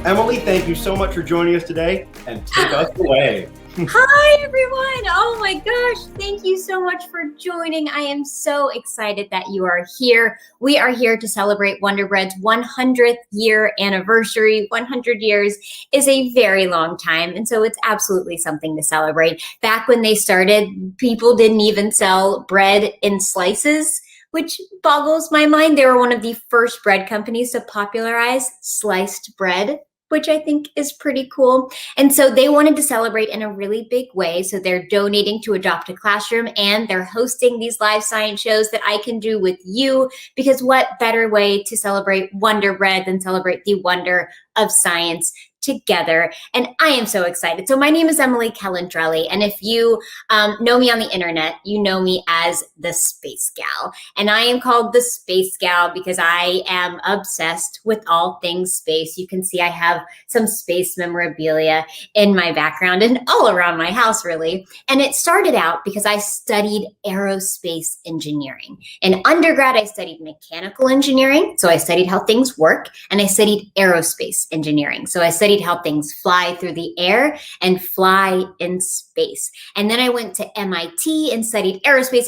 Emily, thank you so much for joining us today, and take us away. Hi, everyone. Oh my gosh. Thank you so much for joining. I am so excited that you are here. We are here to celebrate Wonder Bread's 100th year anniversary. 100 years is a very long time, and so it's absolutely something to celebrate. Back when they started, people didn't even sell bread in slices, which boggles my mind. They were one of the first bread companies to popularize sliced bread, which I think is pretty cool. And so they wanted to celebrate in a really big way. So they're donating to Adopt a Classroom, and they're hosting these live science shows that I can do with you, because what better way to celebrate Wonder Bread than celebrate the wonder of science together. And I am so excited. So my name is Emily Kellentrelli, and if you know me on the internet, you know me as the Space Gal. And I am called the Space Gal because I am obsessed with all things space. You can see I have some space memorabilia in my background and all around my house, really. And it started out because I studied aerospace engineering. In undergrad, I studied mechanical engineering, so I studied how things work, and I studied aerospace engineering. So I studied how things fly through the air and fly in space. And then I went to MIT and studied aerospace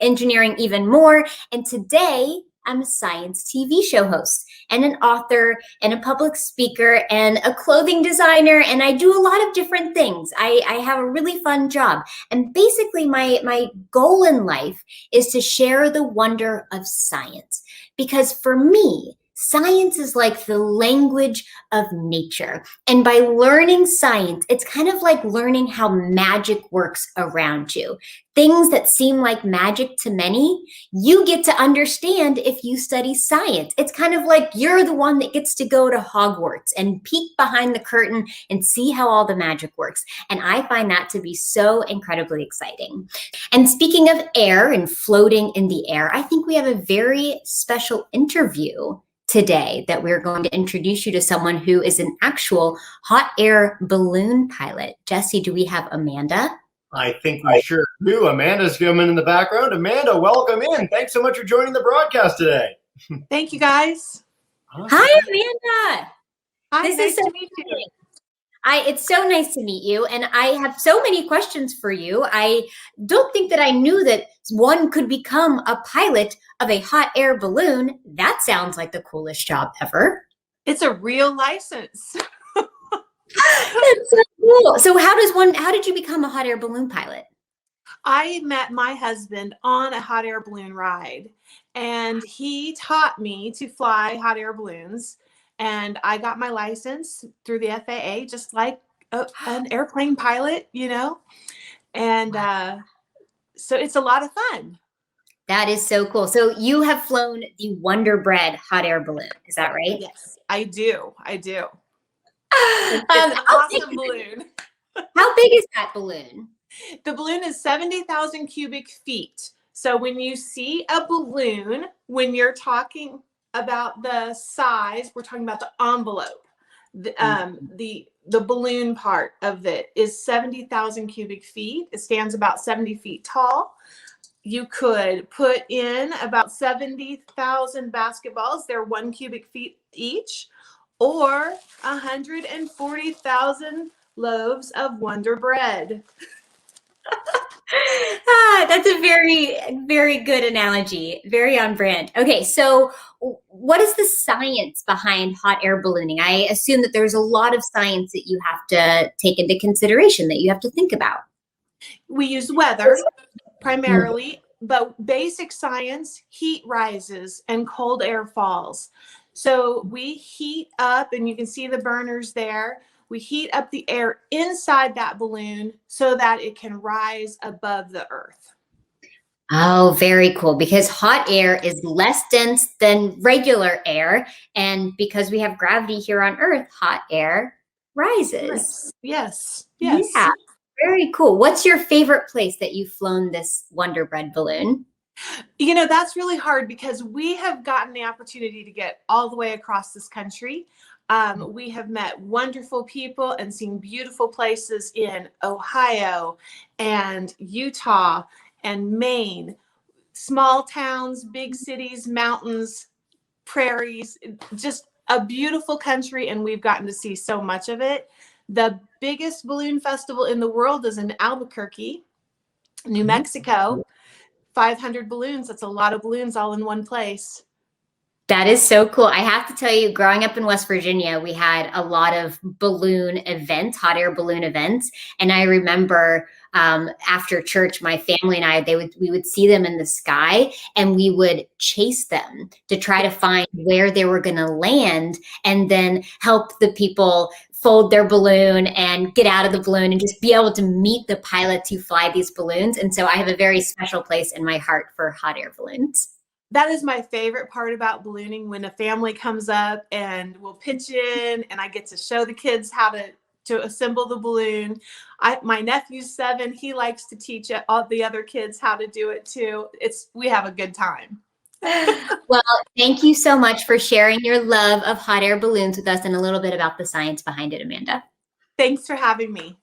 engineering even more. And today I'm a science TV show host and an author and a public speaker and a clothing designer. And I do a lot of different things. I have a really fun job. And basically my goal in life is to share the wonder of science. Because for me, science is like the language of nature. And by learning science, it's kind of like learning how magic works around you. Things that seem like magic to many, you get to understand if you study science. It's kind of like you're the one that gets to go to Hogwarts and peek behind the curtain and see how all the magic works. And I find that to be so incredibly exciting. And speaking of air and floating in the air, I think we have a very special interview today that we're going to introduce you to someone who is an actual hot air balloon pilot. Jesse, do we have Amanda? I think we sure do. Amanda's coming in the background. Amanda, welcome in. Thanks so much for joining the broadcast today. Thank you, guys. Awesome. Hi, Amanda. Hi, this nice is so to meet you. It's so nice to meet you, and I have so many questions for you. I don't think that I knew that one could become a pilot of a hot air balloon. That sounds like the coolest job ever. It's a real license. That's so cool. So how did you become a hot air balloon pilot? I met my husband on a hot air balloon ride, and he taught me to fly hot air balloons. And I got my license through the FAA, just like an airplane pilot, you know? And so it's a lot of fun. That is so cool. So you have flown the Wonder Bread hot air balloon. Is that right? Yes, I do. It's an awesome balloon. How big is that balloon? The balloon is 70,000 cubic feet. So when you see a balloon, when you're talking about the size, we're talking about the envelope. The balloon part of it is 70,000 cubic feet. It stands about 70 feet tall. You could put in about 70,000 basketballs. They're 1 cubic feet each, or 140,000 loaves of Wonder Bread. That's a very, very good analogy. Very on brand. Okay, so what is the science behind hot air ballooning? I assume that there's a lot of science that you have to take into consideration, that you have to think about. We use weather primarily, but basic science, heat rises and cold air falls. So we heat up, and you can see the burners there. We heat up the air inside that balloon so that it can rise above the earth. Oh, very cool. Because hot air is less dense than regular air. And because we have gravity here on Earth, hot air rises. Yes. Yeah, very cool. What's your favorite place that you've flown this Wonder Bread balloon? You know, that's really hard because we have gotten the opportunity to get all the way across this country. We have met wonderful people and seen beautiful places in Ohio and Utah and Maine, small towns, big cities, mountains, prairies, just a beautiful country, and we've gotten to see so much of it. The biggest balloon festival in the world is in Albuquerque, New Mexico. 500 balloons. That's a lot of balloons all in one place. That is so cool. I have to tell you, growing up in West Virginia, we had a lot of balloon events, hot air balloon events. And I remember after church, my family and I, we would see them in the sky, and we would chase them to try to find where they were going to land, and then help the people fold their balloon and get out of the balloon and just be able to meet the pilots who fly these balloons. And so I have a very special place in my heart for hot air balloons. That is my favorite part about ballooning, when a family comes up and we'll pitch in and I get to show the kids how to assemble the balloon. My nephew's 7. He likes to teach all the other kids how to do it too. We have a good time. Well, thank you so much for sharing your love of hot air balloons with us and a little bit about the science behind it, Amanda. Thanks for having me.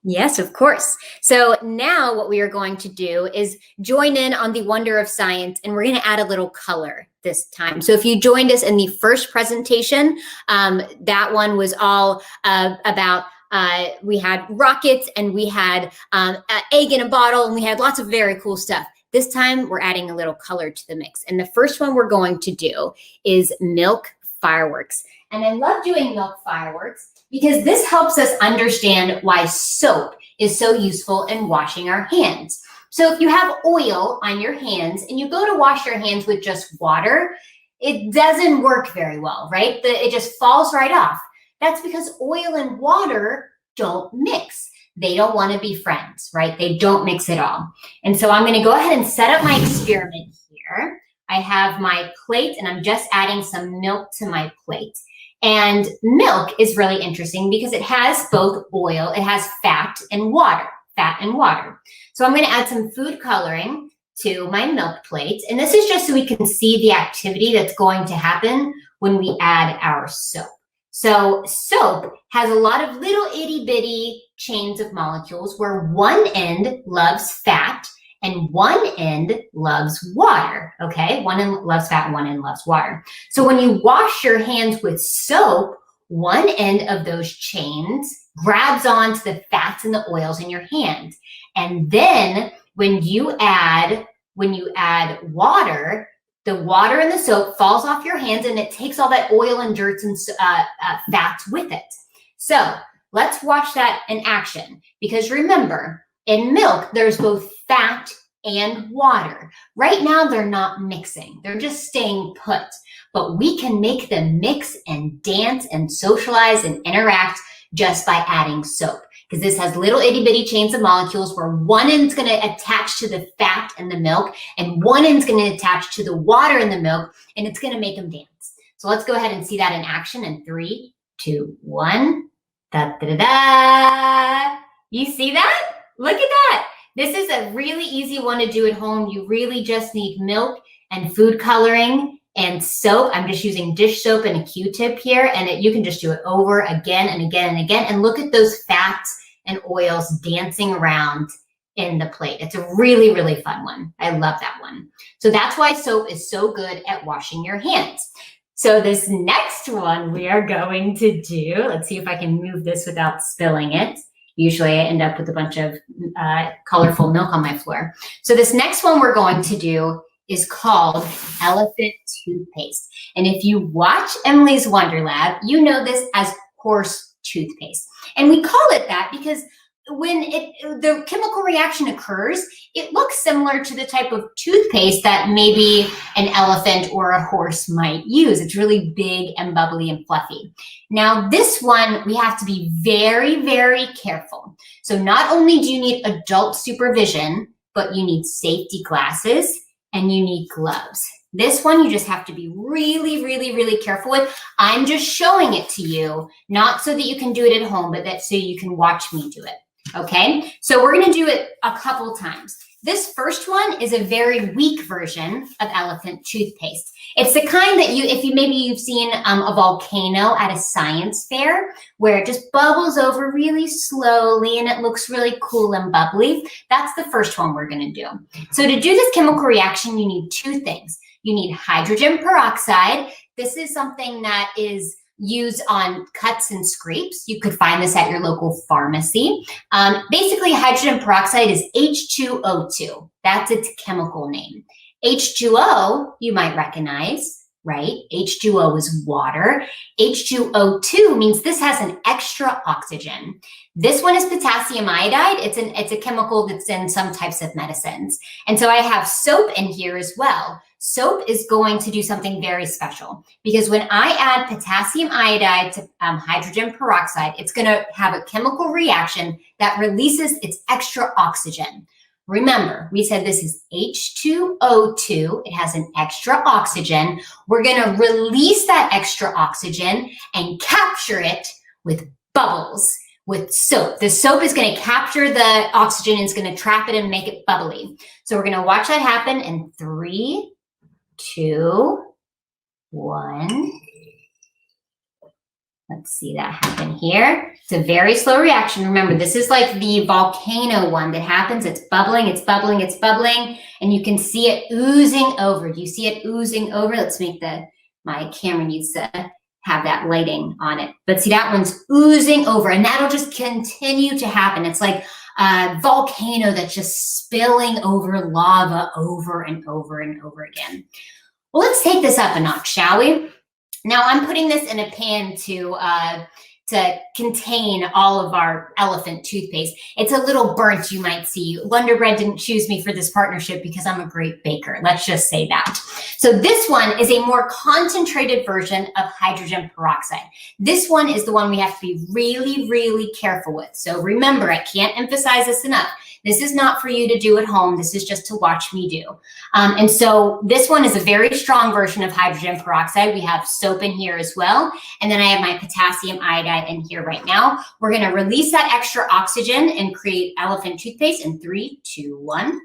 Yes, of course. So now what we are going to do is join in on the wonder of science, and we're going to add a little color this time. So if you joined us in the first presentation, that one was all about we had rockets, and we had an egg in a bottle, and we had lots of very cool stuff. This time we're adding a little color to the mix. And the first one we're going to do is milk fireworks. And I love doing milk fireworks because this helps us understand why soap is so useful in washing our hands. So if you have oil on your hands and you go to wash your hands with just water, it doesn't work very well, right? It just falls right off. That's because oil and water don't mix. They don't want to be friends, right? They don't mix at all. And so I'm going to go ahead and set up my experiment here. I have my plate, and I'm just adding some milk to my plate. And milk is really interesting because it has both oil, it has fat and water. So I'm going to add some food coloring to my milk plate. And this is just so we can see the activity that's going to happen when we add our soap. So soap has a lot of little itty bitty chains of molecules where one end loves fat and one end loves water, okay? One end loves fat and one end loves water. So when you wash your hands with soap, one end of those chains grabs onto the fats and the oils in your hand. And then when you add water, the water in the soap falls off your hands, and it takes all that oil and dirt and fats with it. So let's watch that in action, because remember, in milk, there's both fat and water. Right now, they're not mixing. They're just staying put. But we can make them mix and dance and socialize and interact just by adding soap, because this has little itty bitty chains of molecules where one end's going to attach to the fat and the milk, and one end's going to attach to the water in the milk, and it's going to make them dance. So let's go ahead and see that in action in 3, 2, 1. Da, da, da, da. You see that? Look at that. This is a really easy one to do at home. You really just need milk and food coloring and soap. I'm just using dish soap and a Q-tip here, and you can just do it over again and again and again. And look at those fats and oils dancing around in the plate. It's a really, really fun one. I love that one. So that's why soap is so good at washing your hands. So this next one we are going to do, let's see if I can move this without spilling it. Usually I end up with a bunch of colorful milk on my floor. So this next one we're going to do is called elephant toothpaste. And if you watch Emily's Wonder Lab, you know this as horse toothpaste. And we call it that because when the chemical reaction occurs, it looks similar to the type of toothpaste that maybe an elephant or a horse might use. It's really big and bubbly and fluffy. Now this one, we have to be very, very careful. So not only do you need adult supervision, but you need safety glasses and you need gloves. This one you just have to be really, really, really careful with. I'm just showing it to you, not so that you can do it at home, but that so you can watch me do it. Okay, so we're going to do it a couple times. This first one is a very weak version of elephant toothpaste. It's the kind that you've seen a volcano at a science fair where it just bubbles over really slowly and it looks really cool and bubbly. That's the first one we're going to do. So to do this chemical reaction, you need two things. You need hydrogen peroxide This is something that is used on cuts and scrapes. You could find this at your local pharmacy. Basically, hydrogen peroxide is H2O2. That's its chemical name. H2O, you might recognize, right? H2O is water. H2O2 means this has an extra oxygen. This one is potassium iodide. It's a chemical that's in some types of medicines. And so I have soap in here as well. Soap is going to do something very special because when I add potassium iodide to hydrogen peroxide, it's going to have a chemical reaction that releases its extra oxygen. Remember, we said this is H2O2. It has an extra oxygen. We're going to release that extra oxygen and capture it with bubbles with soap. The soap is going to capture the oxygen and it's going to trap it and make it bubbly. So we're going to watch that happen in 3, 2, 1. Let's see that happen here. It's a very slow reaction. Remember, this is like the volcano one that happens. It's bubbling, it's bubbling, it's bubbling, and you can see it oozing over. Do you see it oozing over? Let's make my camera needs to have that lighting on it. But see, that one's oozing over, and that'll just continue to happen. It's like a volcano that's just spilling over lava over and over and over again. Well, let's take this up a notch, shall we? Now I'm putting this in a pan to contain all of our elephant toothpaste. It's a little burnt, you might see. Wonder Bread didn't choose me for this partnership because I'm a great baker. Let's just say that. So this one is a more concentrated version of hydrogen peroxide. This one is the one we have to be really, really careful with. So remember, I can't emphasize this enough. This is not for you to do at home. This is just to watch me do. And so this one is a very strong version of hydrogen peroxide. We have soap in here as well. And then I have my potassium iodide in here right now. We're going to release that extra oxygen and create elephant toothpaste in 3, 2, 1.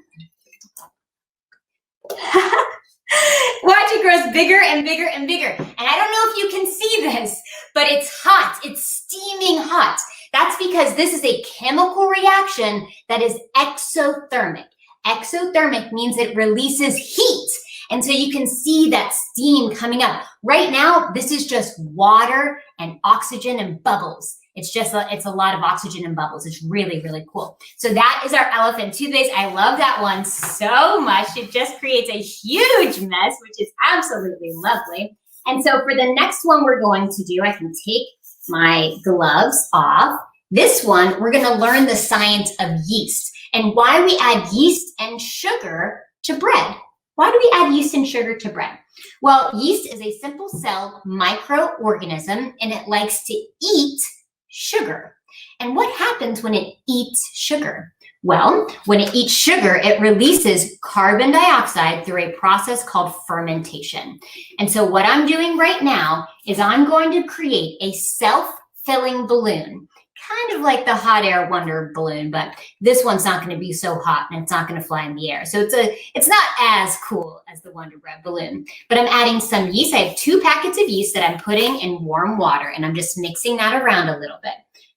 Watch, it grows bigger and bigger and bigger. And I don't know if you can see this, but it's hot. It's steaming hot. That's because this is a chemical reaction that is exothermic. Exothermic means it releases heat. And so you can see that steam coming up. Right now, this is just water and oxygen and bubbles. It's a lot of oxygen and bubbles. It's really, really cool. So that is our elephant toothpaste. I love that one so much. It just creates a huge mess, which is absolutely lovely. And so for the next one we're going to do, I can take my gloves off. This one, we're going to learn the science of yeast and why we add yeast and sugar to bread. Why do we add yeast and sugar to bread? Well, yeast is a simple cell microorganism and it likes to eat sugar. And what happens when it eats sugar? Well, when it eats sugar, it releases carbon dioxide through a process called fermentation. And so what I'm doing right now is I'm going to create a self-filling balloon, kind of like the hot air wonder balloon, but this one's not going to be so hot and it's not going to fly in the air. So it's not as cool as the Wonder Bread balloon, but I'm adding some yeast. I have 2 packets of yeast that I'm putting in warm water and I'm just mixing that around a little bit.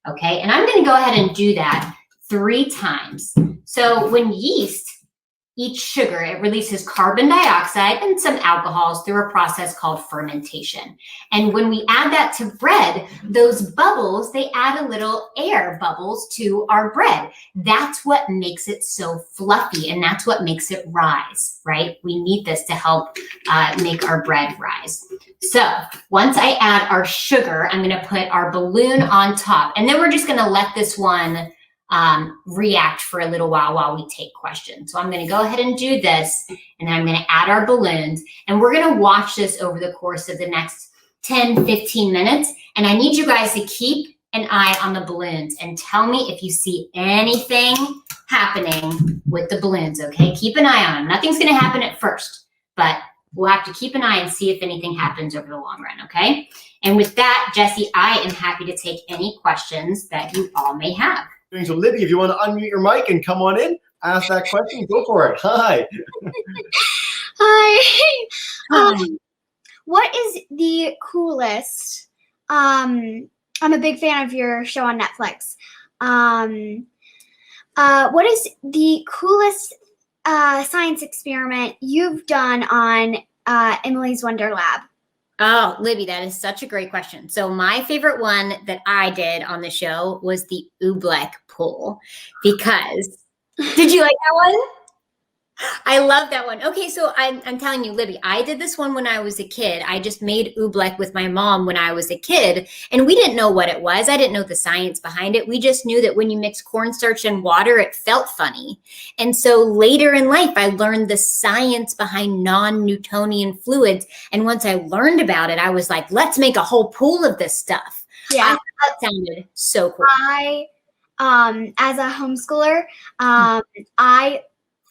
Okay. And I'm going to go ahead and do that 3 times. So when yeast eats sugar, it releases carbon dioxide and some alcohols through a process called fermentation. And when we add that to bread, those bubbles, they add a little air bubbles to our bread. That's what makes it so fluffy and that's what makes it rise, right? We need this to help make our bread rise. So once I add our sugar, I'm going to put our balloon on top and then we're just going to let this one react for a little while we take questions. So I'm going to go ahead and do this and then I'm going to add our balloons and we're going to watch this over the course of the next 10-15 minutes. And I need you guys to keep an eye on the balloons and tell me if you see anything happening with the balloons, okay? Keep an eye on them. Nothing's going to happen at first, but we'll have to keep an eye and see if anything happens over the long run, okay? And with that, Jesse, I am happy to take any questions that you all may have. So Libby, if you want to unmute your mic and come on in, ask that question, go for it. Hi. Hi. What is the coolest? I'm a big fan of your show on Netflix. What is the coolest science experiment you've done on Emily's Wonder Lab? Oh, Libby, that is such a great question. So my favorite one that I did on the show was the Oobleck Pool because did you like that one? I love that one. Okay, so I'm telling you, Libby, I did this one when I was a kid. I just made oobleck with my mom when I was a kid, and we didn't know what it was. I didn't know the science behind it. We just knew that when you mix cornstarch and water, it felt funny. And so later in life, I learned the science behind non-Newtonian fluids. And once I learned about it, I was like, let's make a whole pool of this stuff. Yeah. That sounded so cool. As a homeschooler,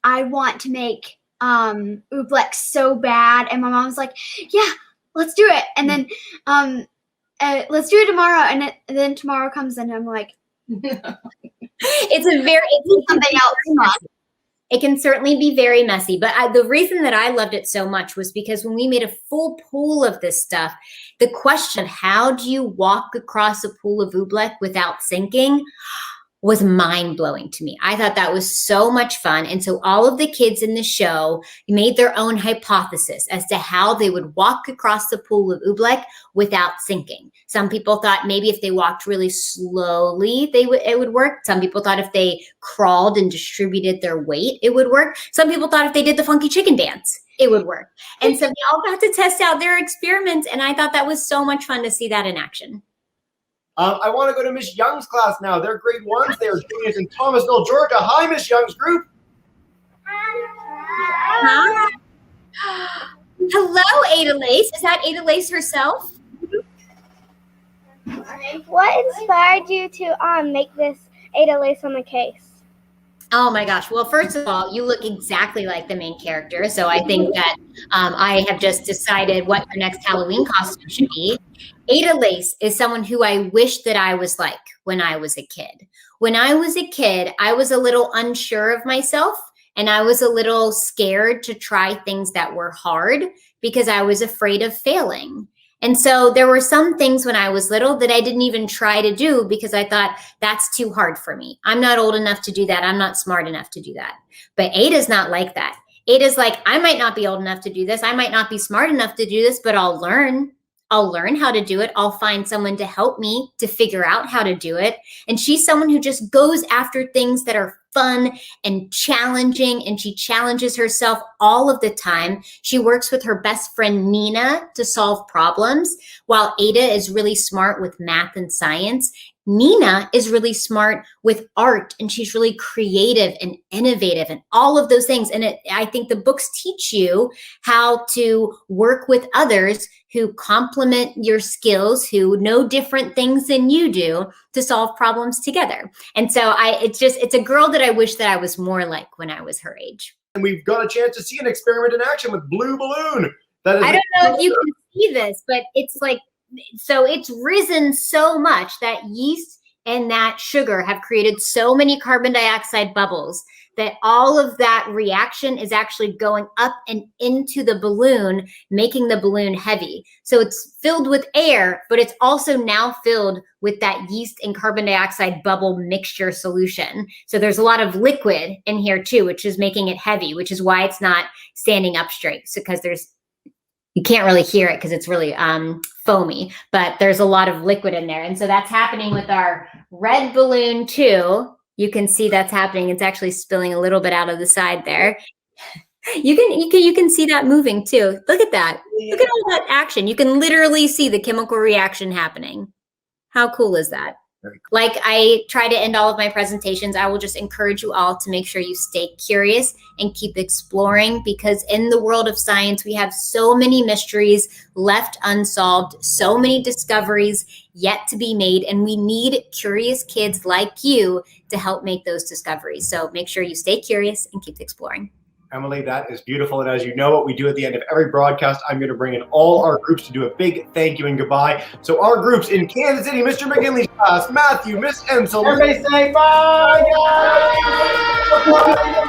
I want to make oobleck so bad, and my mom's like, "Yeah, let's do it." And then let's do it tomorrow. And then tomorrow comes, and I'm like, it's something else. Messy. It can certainly be very messy, but the reason that I loved it so much was because when we made a full pool of this stuff, the question, how do you walk across a pool of oobleck without sinking, was mind-blowing to me. I thought that was so much fun. And so all of the kids in the show made their own hypothesis as to how they would walk across the pool of oobleck without sinking. Some people thought maybe if they walked really slowly, it would work. Some people thought if they crawled and distributed their weight, it would work. Some people thought if they did the funky chicken dance, it would work. And so they all got to test out their experiments. And I thought that was so much fun to see that in action. I want to go to Miss Young's class now. They're grade 1s. They are juniors in Thomasville, Georgia. Hi, Miss Young's group. Hi. Hello, Ada Lace. Is that Ada Lace herself? What inspired you to make this Ada Lace on the case? Oh my gosh. Well, first of all, you look exactly like the main character. So I think that I have just decided what your next Halloween costume should be. Ada Lace is someone who I wish that I was like when I was a kid. When I was a kid, I was a little unsure of myself, and I was a little scared to try things that were hard because I was afraid of failing. And so there were some things when I was little that I didn't even try to do because I thought that's too hard for me. I'm not old enough to do that. I'm not smart enough to do that. But Ada's not like that. Ada's like, I might not be old enough to do this. I might not be smart enough to do this, but I'll learn. I'll learn how to do it. I'll find someone to help me to figure out how to do it. And she's someone who just goes after things that are fun and challenging, and she challenges herself all of the time. She works with her best friend Nina to solve problems, while Ada is really smart with math and science. Nina is really smart with art, and she's really creative and innovative and all of those things. And I think the books teach you how to work with others who complement your skills, who know different things than you do, to solve problems together. And so it's a girl that I wish that I was more like when I was her age. And we've got a chance to see an experiment in action with Blue Balloon. That is I don't know if you can see this, but it's like, so it's risen so much that yeast and that sugar have created so many carbon dioxide bubbles that all of that reaction is actually going up and into the balloon, making the balloon heavy. So it's filled with air, but it's also now filled with that yeast and carbon dioxide bubble mixture solution. So there's a lot of liquid in here too, which is making it heavy, which is why it's not standing up straight. So because you can't really hear it because it's really foamy, but there's a lot of liquid in there. And so that's happening with our red balloon too. You can see that's happening. It's actually spilling a little bit out of the side there. You can see that moving too. Look at that. Look at all that action. You can literally see the chemical reaction happening. How cool is that? Like I try to end all of my presentations, I will just encourage you all to make sure you stay curious and keep exploring, because in the world of science, we have so many mysteries left unsolved, so many discoveries yet to be made, and we need curious kids like you to help make those discoveries. So make sure you stay curious and keep exploring. Emily, that is beautiful. And as you know, what we do at the end of every broadcast, I'm going to bring in all our groups to do a big thank you and goodbye. So our groups in Kansas City, Mr. McGinley's class, Matthew, Miss Ensel. Everybody say bye, guys.